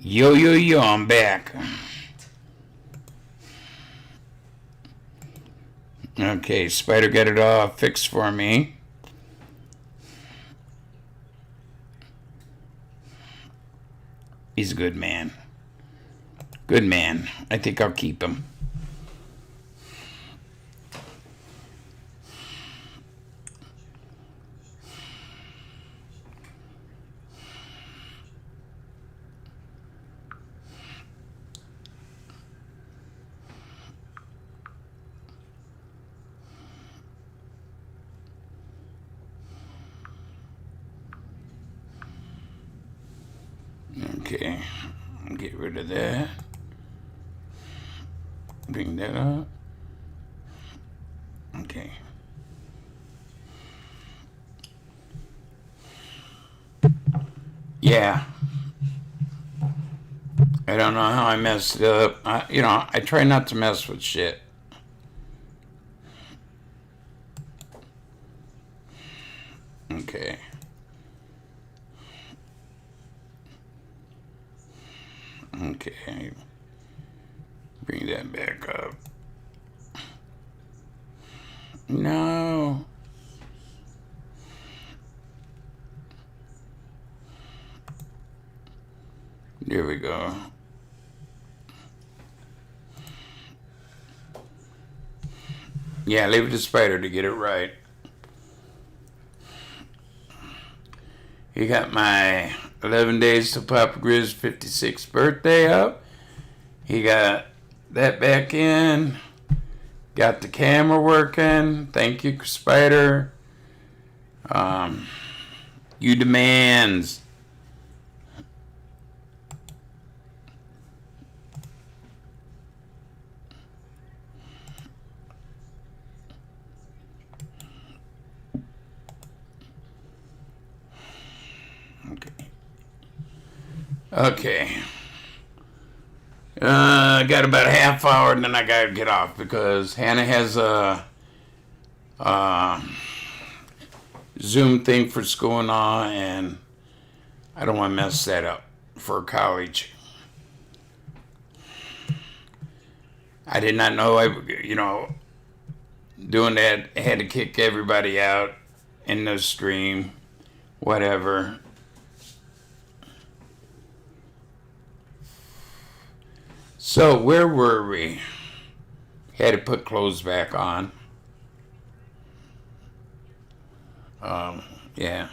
Yo, yo, yo, I'm back. Okay, Spider got it all fixed for me. He's a good man. Good man. I think I'll keep him. Okay, get rid of that. Bring that up. Okay. Yeah. I don't know how I messed it up. I try not to mess with shit. Okay. Okay. Bring that back up. No. There we go. Yeah, leave it to Spider to get it right. You got my 11 days to Papa Grizz's 56th birthday up. He got that back in. Got the camera working. Thank you, Spider. You demands. Okay. I got about a half hour and then I gotta get off because Hannah has a Zoom thing for school now and I don't want to mess that up for college. I did not know doing that, I had to kick everybody out in the stream, whatever. So where were we? Had to put clothes back on. Yeah.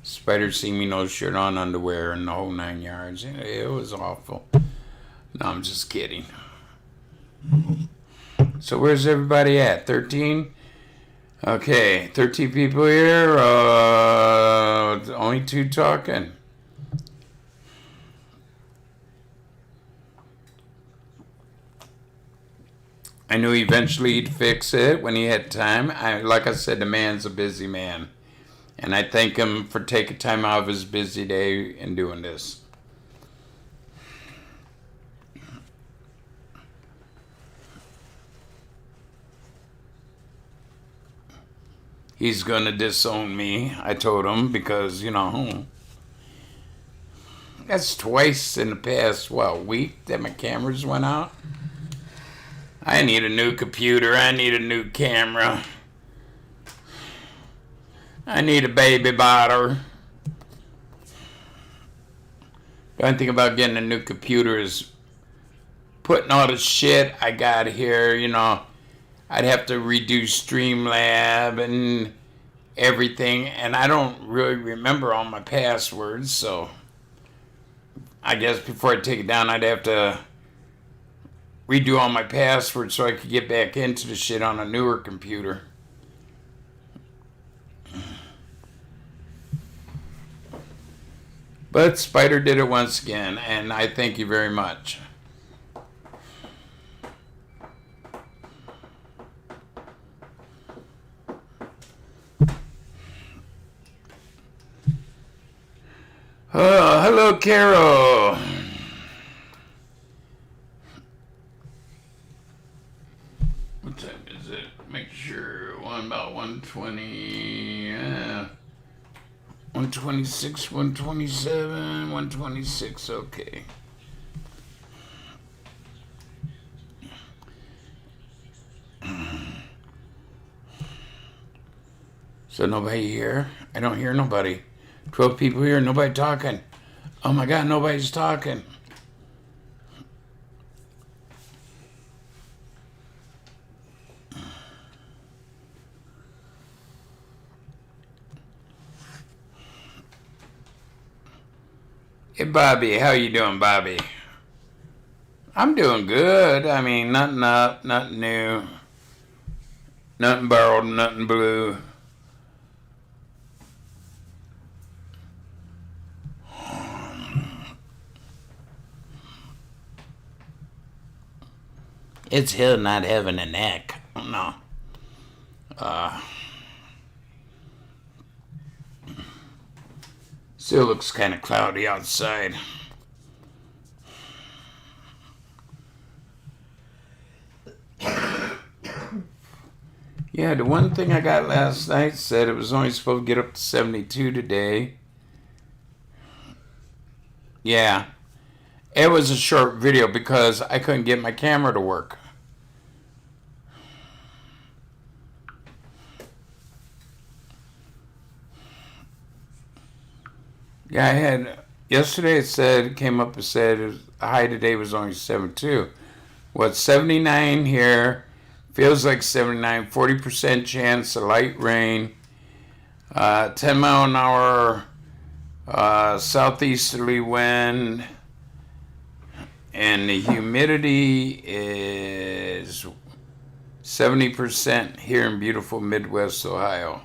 Spider see me no shirt on, underwear, and the whole 9 yards. It was awful. No, I'm just kidding. So where's everybody at? 13? Okay, 13 people here. Only 2 talking. I knew eventually he'd fix it when he had time. Like I said, the man's a busy man. And I thank him for taking time out of his busy day and doing this. He's going to disown me, I told him, because, that's twice in the past, week that my cameras went out. I need a new computer. I need a new camera. I need a baby bottle. The only thing about getting a new computer is putting all the shit I got here, I'd have to redo Streamlab and everything, and I don't really remember all my passwords, so I guess before I take it down, I'd have to redo all my passwords so I could get back into the shit on a newer computer. But Spider did it once again, and I thank you very much. Hello, Carol. What time is it? Make sure, about 1:20. 126, 127, 126, okay. So nobody here? I don't hear nobody. 12 people here, nobody talking. Oh my God, nobody's talking. Hey Bobby, how you doing, Bobby? I'm doing good. I mean, nothing up, nothing new, nothing borrowed, nothing blue. It's hell not having a neck. No. Still looks kind of cloudy outside. Yeah, the one thing I got last night said it was only supposed to get up to 72 today. Yeah. It was a short video because I couldn't get my camera to work. Yeah, I had yesterday. It came up and said the high today was only 72. Well, it's 79 here. Feels like 79. 40% chance of light rain. 10 mile an hour southeasterly wind, and the humidity is 70% here in beautiful Midwest Ohio.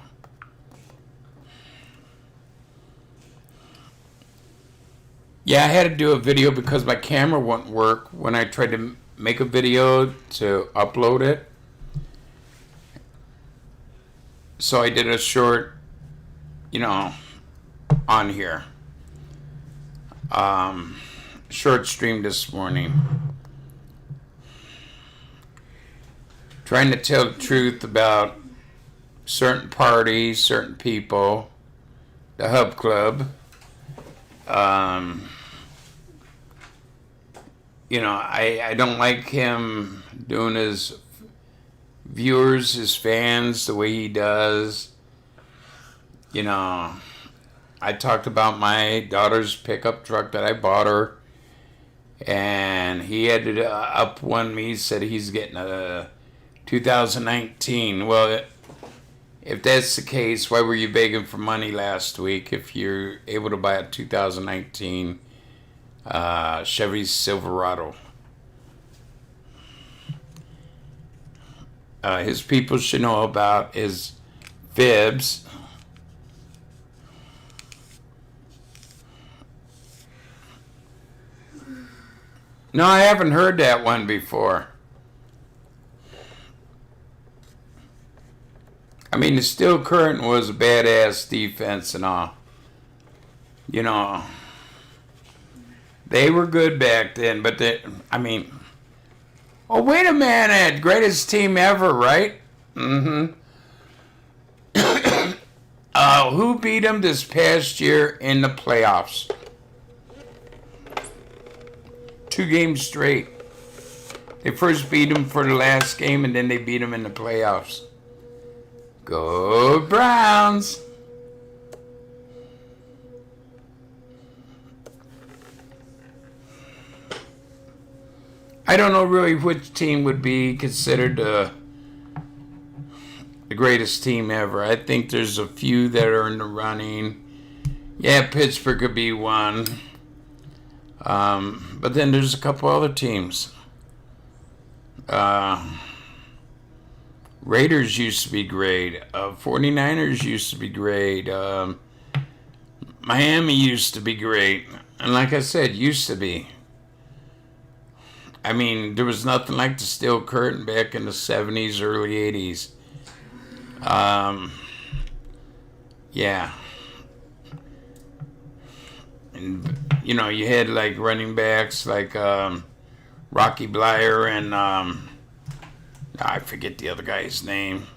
Yeah, I had to do a video because my camera wouldn't work when I tried to make a video to upload it. So I did a short, on here. Short stream this morning. Trying to tell the truth about certain parties, certain people, the Hub Club. I don't like him doing his viewers, his fans, the way he does. I talked about my daughter's pickup truck that I bought her, and he had to up one me, said he's getting a 2019. Well, if that's the case, why were you begging for money last week if you're able to buy a 2019 Chevy Silverado? His people should know about his fibs. No, I haven't heard that one before. I mean, the Steel Curtain was a badass defense and all. They were good back then, but oh, wait a minute. Greatest team ever, right? Mm-hmm. Who beat them this past year in the playoffs? 2 games straight. They first beat them for the last game, and then they beat them in the playoffs. Go Browns! I don't know really which team would be considered the greatest team ever. I think there's a few that are in the running. Yeah, Pittsburgh could be one. But then there's a couple other teams. Raiders used to be great. 49ers used to be great. Miami used to be great. And like I said, used to be. I mean, there was nothing like the Steel Curtain back in the 70s, early 80s. Yeah. And, you had like running backs like Rocky Blyer and I forget the other guy's name.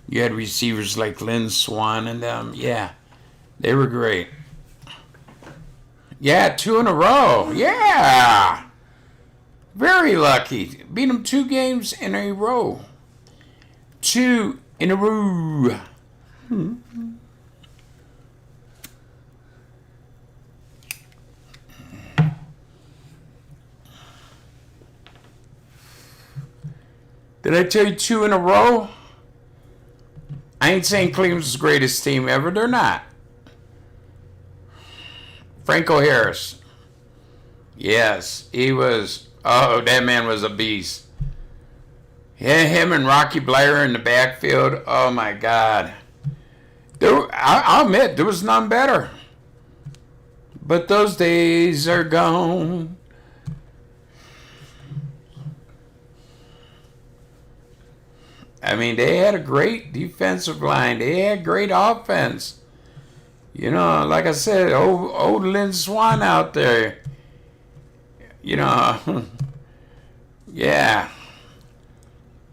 You had receivers like Lynn Swan and them. Yeah. They were great. Yeah, 2 in a row. Yeah. Very lucky. Beat them 2 games in a row. 2 in a row. Did I tell you 2 in a row? I ain't saying Cleveland's the greatest team ever. They're not. Franco Harris. Yes, he was. Oh, that man was a beast. Yeah, him and Rocky Blair in the backfield. Oh, my God. I'll admit, there was none better. But those days are gone. I mean, they had a great defensive line. They had great offense. You know, like I said, old Lynn Swan out there. You know, yeah.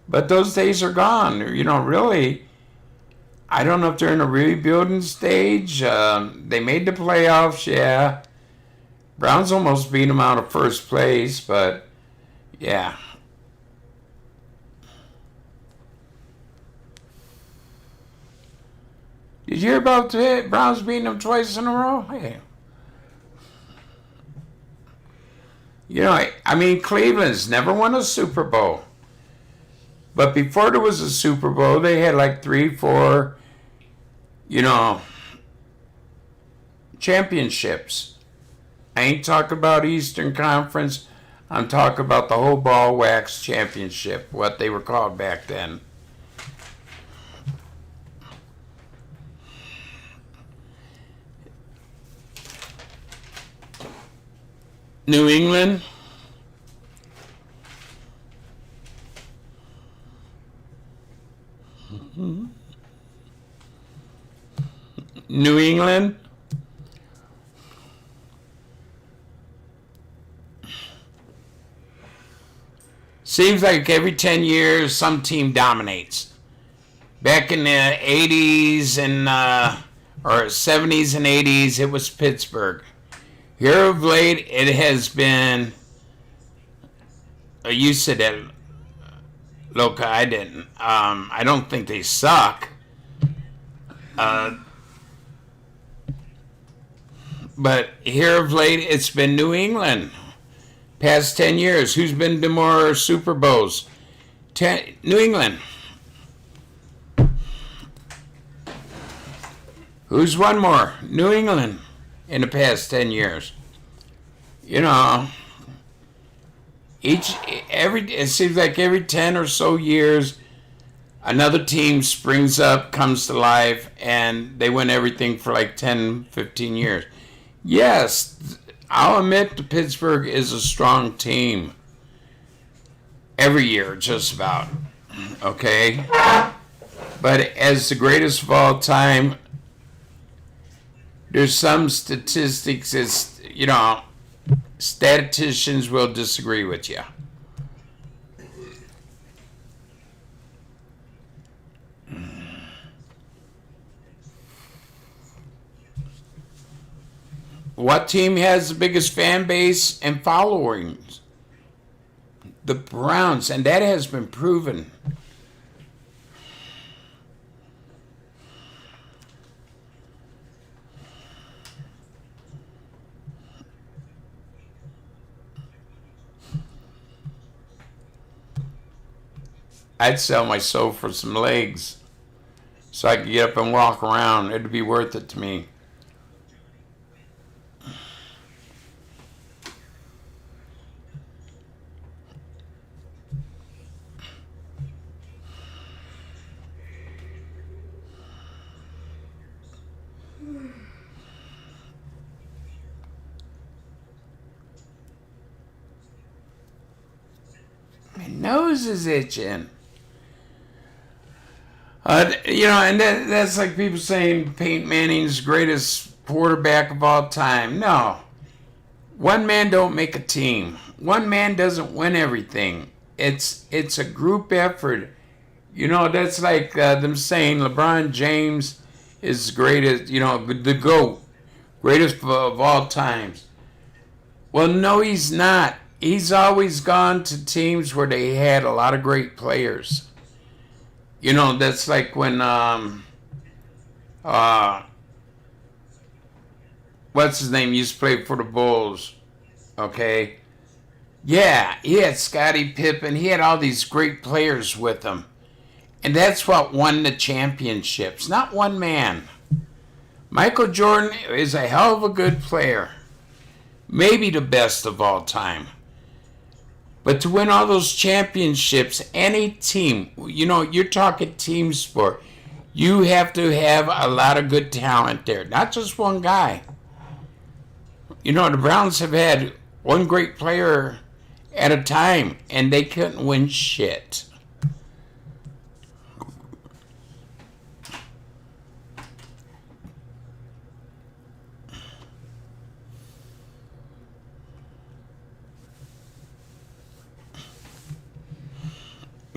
But those days are gone. You know, really, I don't know if they're in a rebuilding stage. They made the playoffs, yeah. Browns almost beat them out of first place, but yeah. Did you hear about the Browns beating them twice in a row? Hey. You know, I mean, Cleveland's never won a Super Bowl. But before there was a Super Bowl, they had like 3, 4, you know, championships. I ain't talking about Eastern Conference. I'm talking about the whole ball wax championship, what they were called back then. New England. New England. Seems like every 10 years some team dominates. Back in the 80s and or 70s and 80s, it was Pittsburgh. Here of late, it has been. You said that, Loca. I didn't. I don't think they suck. But here of late, it's been New England. Past 10 years, who's been to more Super Bowls? New England. Who's won more? New England in the past 10 years. You know, it seems like every 10 or so years, another team springs up, comes to life, and they win everything for like 10, 15 years. Yes, I'll admit that Pittsburgh is a strong team. Every year, just about. Okay? But as the greatest of all time, there's some statistics, you know, statisticians will disagree with you. What team has the biggest fan base and followings? The Browns, and that has been proven. I'd sell my soul for some legs so I could get up and walk around. It'd be worth it to me. My nose is itching. You know, and that's like people saying Peyton Manning's greatest quarterback of all time. No. One man don't make a team. One man doesn't win everything. It's a group effort. You know, that's like them saying LeBron James is greatest, the GOAT, greatest of all times. Well, no, he's not. He's always gone to teams where they had a lot of great players. That's like when what's his name used to play for the Bulls. Okay, yeah, he had Scottie Pippen. He had all these great players with him, and that's what won the championships. Not one man. Michael Jordan is a hell of a good player, maybe the best of all time. But to win all those championships, any team, you're talking team sport. You have to have a lot of good talent there, not just one guy. The Browns have had one great player at a time, and they couldn't win shit.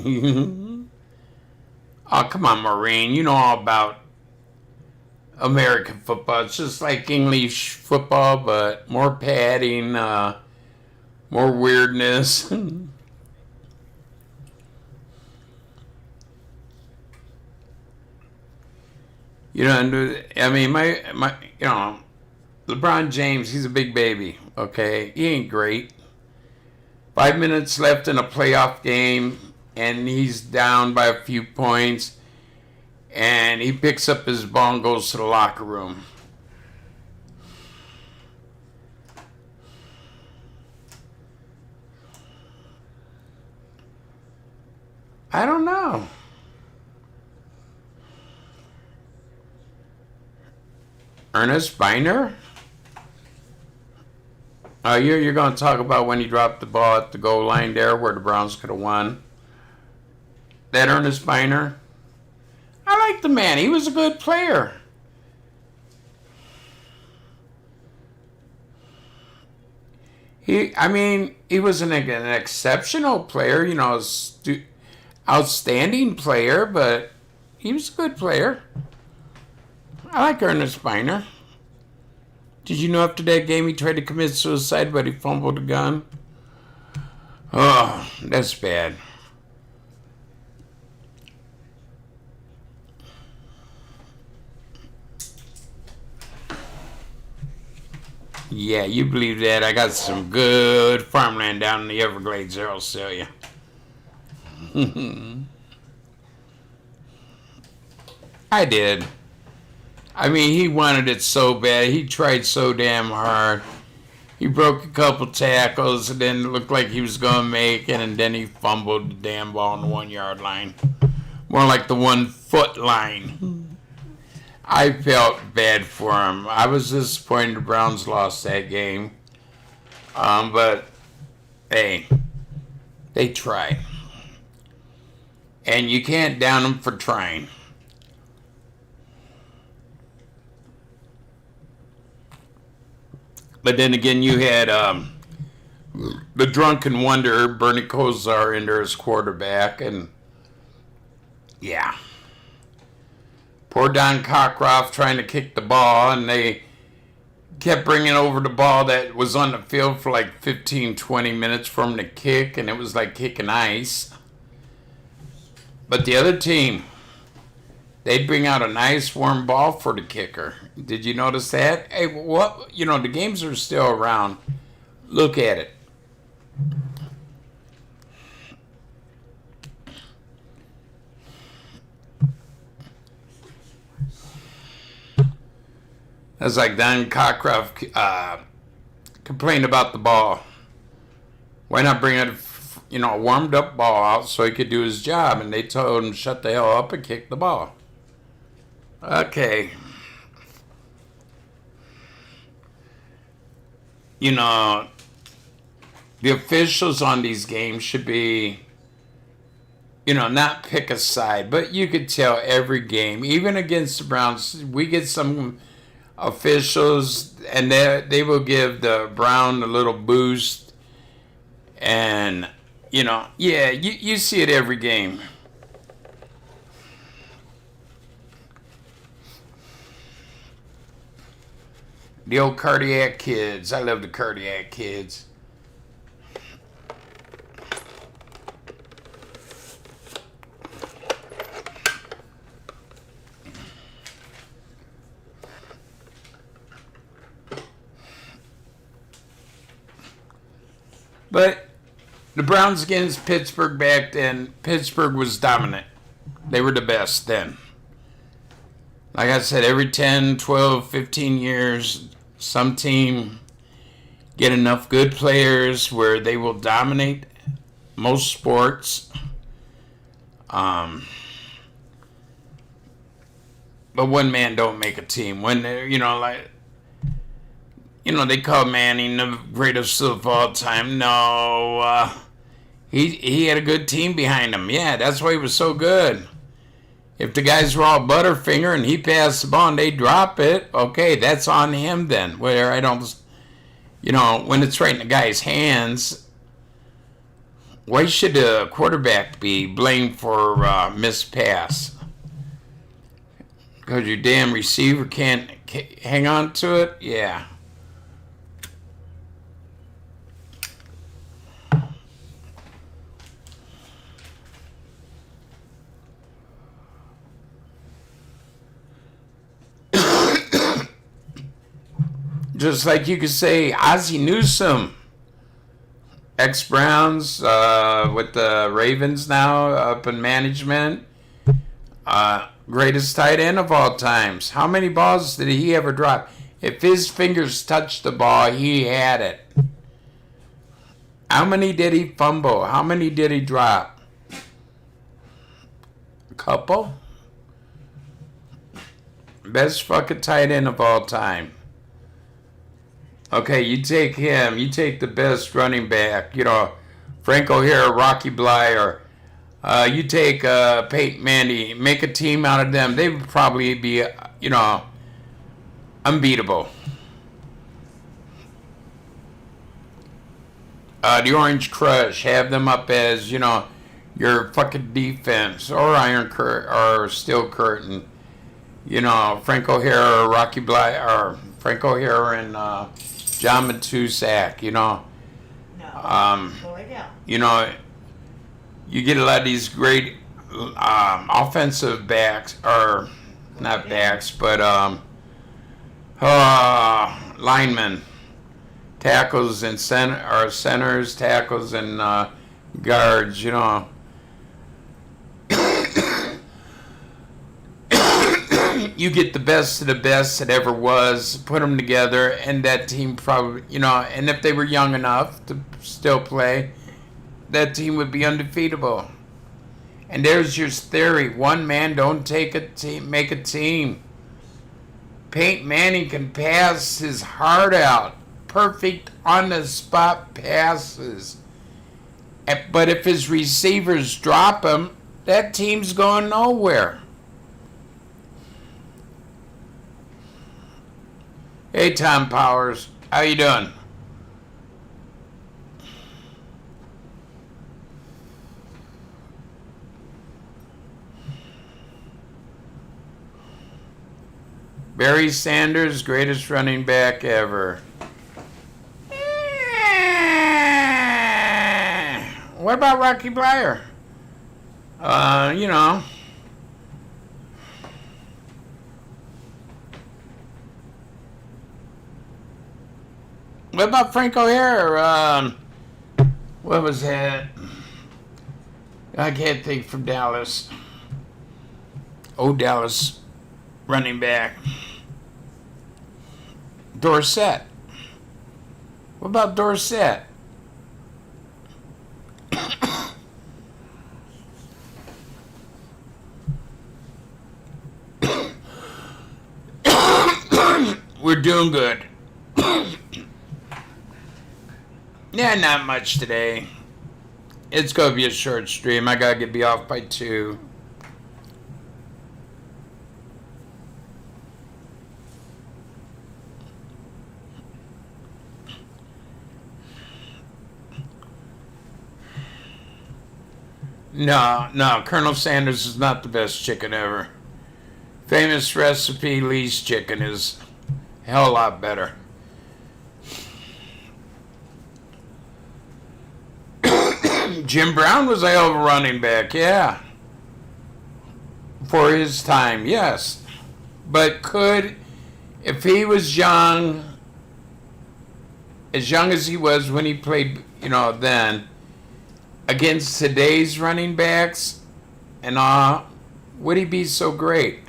Oh, come on, Maureen. You know all about American football. It's just like English football, but more padding, more weirdness. I mean, LeBron James, he's a big baby, okay? He ain't great. 5 minutes left in a playoff game, and he's down by a few points, and he picks up his ball and goes to the locker room. I don't know. Ernest Biner? You're going to talk about when he dropped the ball at the goal line there where the Browns could have won. That Ernest Biner? I like the man. He was a good player. He was an exceptional player, outstanding player, but he was a good player. I like Ernest Biner. Did you know after that game he tried to commit suicide, but he fumbled the gun? Oh, that's bad. Yeah, you believe that? I got some good farmland down in the Everglades there, I'll sell you. I did. He wanted it so bad. He tried so damn hard. He broke a couple tackles and then it looked like he was going to make it, and then he fumbled the damn ball on the 1 yard line. More like the 1 foot line. I felt bad for him. I was disappointed the Browns lost that game. But, hey, they tried. And you can't down them for trying. But then again, you had the drunken wonder, Bernie Kosar, in there as quarterback. And, yeah. Poor Don Cockcroft trying to kick the ball, and they kept bringing over the ball that was on the field for like 15, 20 minutes for him to kick, and it was like kicking ice. But the other team, they'd bring out a nice warm ball for the kicker. Did you notice that? Hey, what? The games are still around. Look at it. That's like Don Cockcroft complained about the ball. Why not bring a warmed up ball out so he could do his job? And they told him shut the hell up and kick the ball. Okay. The officials on these games should be, not pick a side, but you could tell every game, even against the Browns, we get some officials and they will give the Brown a little boost, and you see it every game. The old Cardiac Kids. I love the Cardiac Kids. But the Browns against Pittsburgh back then, Pittsburgh was dominant. They were the best then. Like I said, every 10, 12, 15 years, some team get enough good players where they will dominate most sports. But one man don't make a team. When they call Manning the greatest of all time. No, he had a good team behind him. Yeah, that's why he was so good. If the guys were all Butterfinger and he passed the ball and they drop it, okay, that's on him then. Where I don't, when it's right in the guy's hands, why should the quarterback be blamed for missed pass? Because your damn receiver can't hang on to it? Yeah. Just like you could say Ozzie Newsome, ex-Browns, with the Ravens now up in management, greatest tight end of all times. How many balls did he ever drop? If his fingers touched the ball, he had it. How many did he fumble? How many did he drop? A couple? Best fucking tight end of all time. Okay, you take him. You take the best running back. Frank O'Hara, Rocky Bleier. You take Peyton Manning. Make a team out of them. They would probably be, unbeatable. The Orange Crush. Have them up as, your fucking defense. Or Iron Curtain. Or Steel Curtain. Frank O'Hara, Rocky Bleier. Or Frank O'Hara and John Matusak, No. You get a lot of these great offensive backs, or not backs, but linemen, tackles and centers, tackles and guards, You get the best of the best that ever was, put them together, and that team probably, and if they were young enough to still play, that team would be undefeatable. And there's your theory. One man don't make a team. Peyton Manning can pass his heart out. Perfect on-the-spot passes. But if his receivers drop him, that team's going nowhere. Hey, Tom Powers. How you doing? Barry Sanders, greatest running back ever. What about Rocky Bleier? What about Frank O'Hara? What was that? I can't think, from Dallas. Old Dallas running back. Dorsett. What about Dorsett? We're doing good. Yeah, not much today. It's going to be a short stream. I got to be off by 2. No, Colonel Sanders is not the best chicken ever. Famous recipe, Lee's chicken Hell of a lot better. Jim Brown was a hell of a running back, yeah. For his time, yes. But if he was young, as young as he was when he played, then, against today's running backs and would he be so great?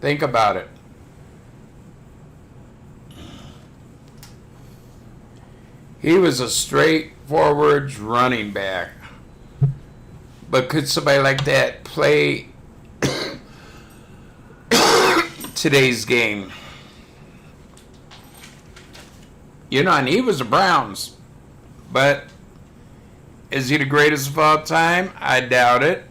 Think about it. He was a straightforward running back. But could somebody like that play today's game? And he was the Browns. But is he the greatest of all time? I doubt it.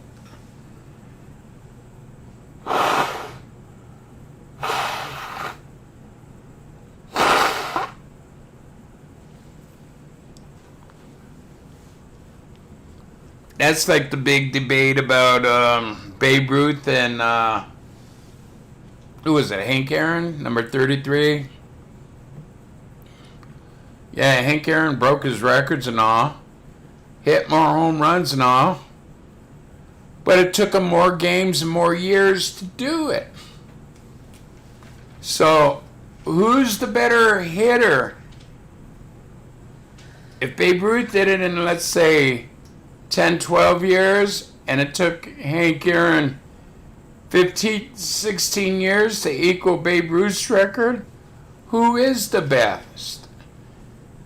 That's like the big debate about Babe Ruth and who was it? Hank Aaron, number 33. Yeah, Hank Aaron broke his records and all, hit more home runs and all, but it took him more games and more years to do it. So, who's the better hitter? If Babe Ruth did it in, let's say, 10, 12 years, and it took Hank Aaron 15, 16 years to equal Babe Ruth's record, who is the best?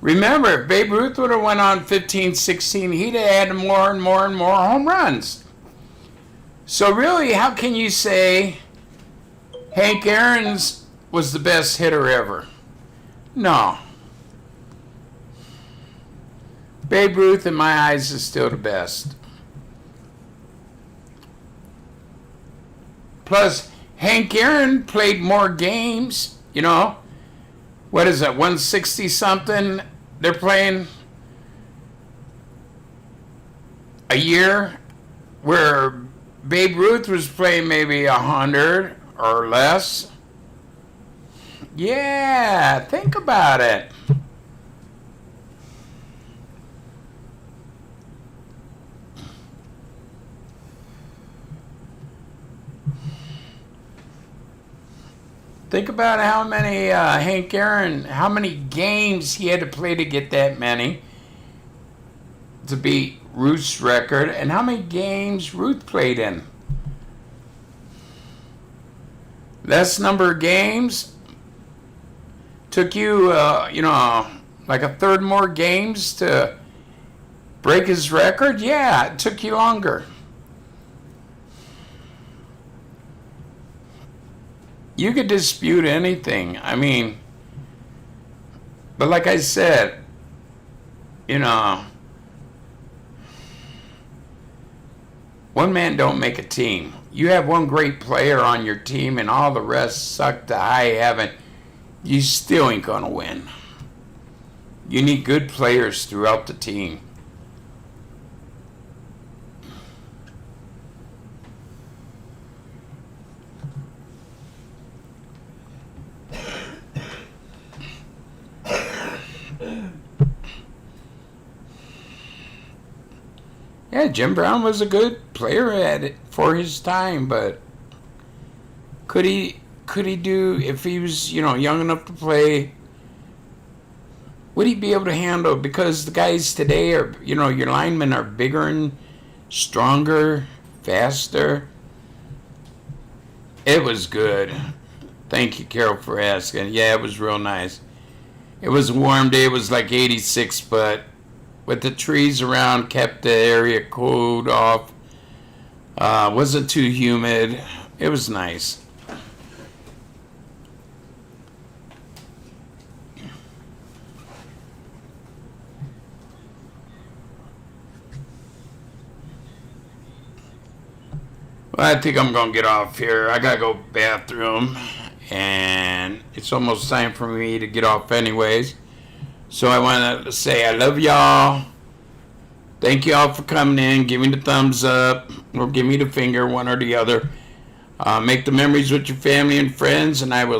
Remember, if Babe Ruth would have went on 15, 16, he'd have had more and more and more home runs. So really, how can you say Hank Aaron's was the best hitter ever? No. Babe Ruth, in my eyes, is still the best. Plus, Hank Aaron played more games, What is that, 160 something? They're playing a year, where Babe Ruth was playing maybe 100 or less. Yeah, think about it. Think about how many Hank Aaron, how many games he had to play to get that many to beat Ruth's record, and how many games Ruth played in. Less number of games took you, like a third more games to break his record. Yeah, it took you longer. You could dispute anything. But like I said, one man don't make a team. You have one great player on your team and all the rest suck to high heaven, you still ain't gonna win. You need good players throughout the team. Yeah, Jim Brown was a good player at it for his time, but could he do, if he was, young enough to play, would he be able to handle, because the guys today are, your linemen are bigger and stronger, faster. It was good. Thank you, Carol, for asking. Yeah, it was real nice. It was a warm day. It was like 86, but with the trees around, kept the area cooled off. Wasn't too humid. It was nice. Well, I think I'm going to get off here. I got to go bathroom, and it's almost time for me to get off anyways. So I want to say I love y'all. Thank y'all for coming in. Give me the thumbs up or give me the finger, one or the other. Make the memories with your family and friends, and I will